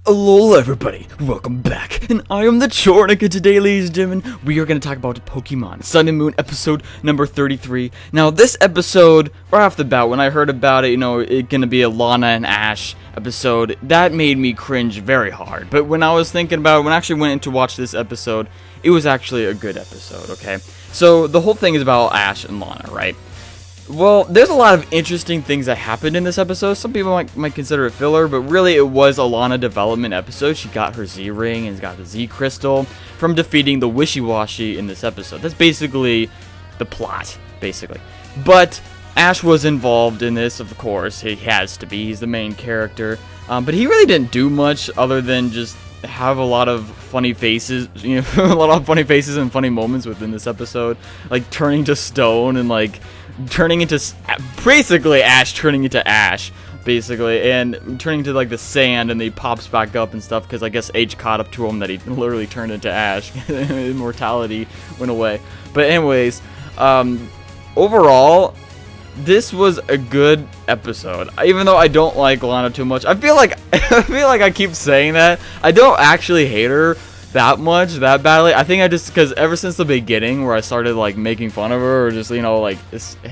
Hello everybody, welcome back, and I am TheChornick, and today, ladies and gentlemen, we are going to talk about Pokemon Sun and Moon episode number 33. Now, this episode, right off the bat, when I heard about it, it's going to be a Lana and Ash episode, that made me cringe very hard. But when I was thinking about it, when I actually went in to watch this episode, it was actually a good episode, okay? So, the whole thing is about Ash and Lana, right? Well, there's a lot of interesting things that happened in this episode. Some people might consider it filler, but really it was a Lana development episode. She got her Z-Ring and got the Z-Crystal from defeating the Wishiwashi in this episode. That's basically the plot, basically. But Ash was involved in this, of course. He has to be. He's the main character. But he really didn't do much other than just have a lot of funny faces, a lot of funny faces and funny moments within this episode. Like turning to stone and turning into basically Ash turning into Ash, basically, and turning to like the sand, and then he pops back up and stuff because I guess H caught up to him that he literally turned into Ash. Immortality went away. But anyways, overall, this was a good episode. Even though I don't like Lana too much, I feel like I keep saying that. I don't actually hate her that much, that badly. I think because ever since the beginning where I started like making fun of her or just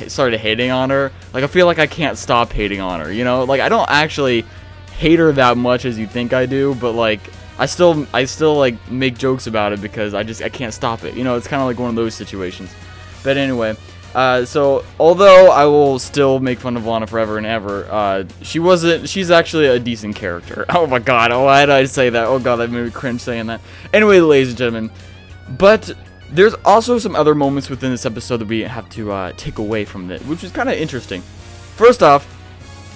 started hating on her, like I feel like I can't stop hating on her, like I don't actually hate her that much as you think I do, but like I still like make jokes about it because I can't stop it, it's kind of like one of those situations. But anyway, so although I will still make fun of Lana forever and ever, she's actually a decent character. Oh my god, why did I say that? Oh god, that made me cringe saying that. Anyway, ladies and gentlemen, but there's also some other moments within this episode that we have to take away from it, which is kind of interesting. First off,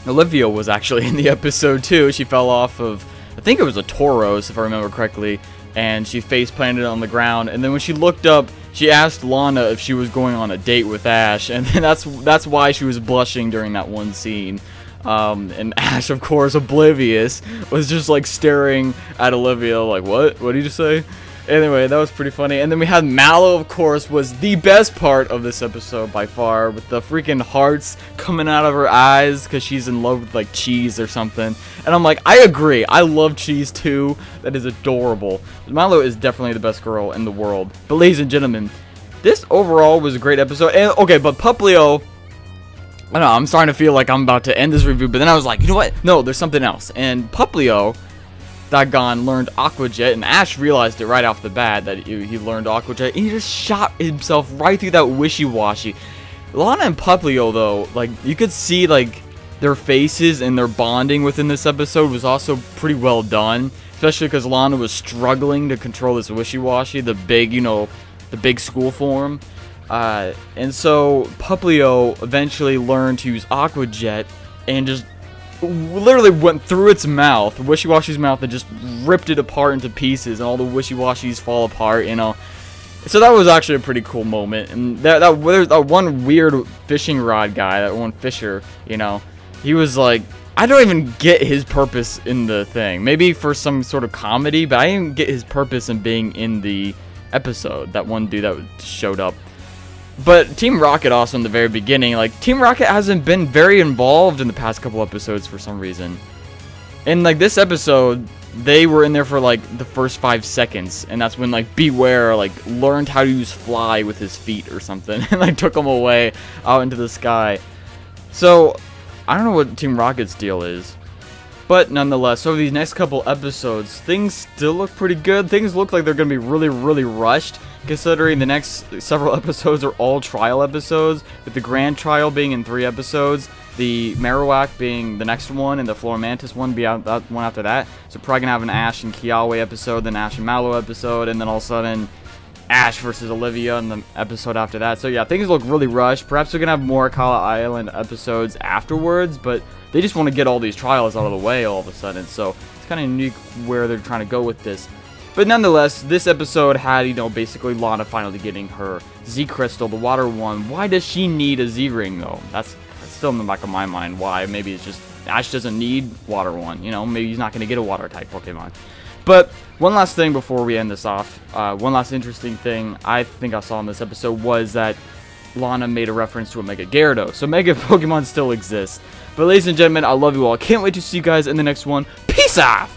Olivia was actually in the episode too. She fell off of, I think it was a Tauros, if I remember correctly, and she face planted on the ground, and then when she looked up, she asked Lana if she was going on a date with Ash, and then that's why she was blushing during that one scene. And Ash, of course, oblivious, was just like staring at Olivia like, what did you say? Anyway, that was pretty funny. And then we had Mallow, of course, was the best part of this episode by far, with the freaking hearts coming out of her eyes because she's in love with like cheese or something. And I'm like, I agree, I love cheese too. That is adorable. Mallow is definitely the best girl in the world. But ladies and gentlemen, this overall was a great episode. And okay, but Puplio, I don't know, I'm starting to feel like I'm about to end this review, but then I was like, you know what? No, there's something else. And Puplio, Dagon, learned Aqua Jet, and Ash realized it right off the bat that he learned Aqua Jet, and he just shot himself right through that Wishiwashi. Lana and Puplio, though, like, you could see, like, their faces and their bonding within this episode was also pretty well done, especially because Lana was struggling to control this Wishiwashi, the big, the big school form. And so Puplio eventually learned to use Aqua Jet and just literally went through its mouth, Wishiwashi's mouth, and just ripped it apart into pieces, and all the Wishiwashis fall apart, So that was actually a pretty cool moment. And that one weird fishing rod guy, that one fisher, he was like, I don't even get his purpose in the thing. Maybe for some sort of comedy, but I didn't get his purpose in being in the episode. That one dude that showed up. But Team Rocket also in the very beginning, like, Team Rocket hasn't been very involved in the past couple episodes for some reason. In, like, this episode, they were in there for, like, the first 5 seconds, and that's when, like, Beware, like, learned how to use Fly with his feet or something, and, like, took him away out into the sky. So, I don't know what Team Rocket's deal is. But nonetheless, over these next couple episodes, things still look pretty good. Things look like they're going to be really, really rushed, considering the next several episodes are all trial episodes, with the Grand Trial being in 3 episodes, the Marowak being the next one, and the Floromantis one be out one after that. So probably going to have an Ash and Kiawe episode, then Ash and Mallow episode, and then all of a sudden Ash versus Olivia in the episode after that. So yeah, things look really rushed. Perhaps we're going to have more Kala Island episodes afterwards, but they just want to get all these trials out of the way all of a sudden. So it's kind of unique where they're trying to go with this. But nonetheless, this episode had, basically Lana finally getting her Z-Crystal, the water one. Why does she need a Z-Ring, though? That's still in the back of my mind. Why? Maybe it's just Ash doesn't need water one. Maybe he's not going to get a water-type Pokemon. But one last thing before we end this off. One last interesting thing I think I saw in this episode was that Lana made a reference to a Mega Gyarados. So Mega Pokemon still exist. But ladies and gentlemen, I love you all. Can't wait to see you guys in the next one. Peace out!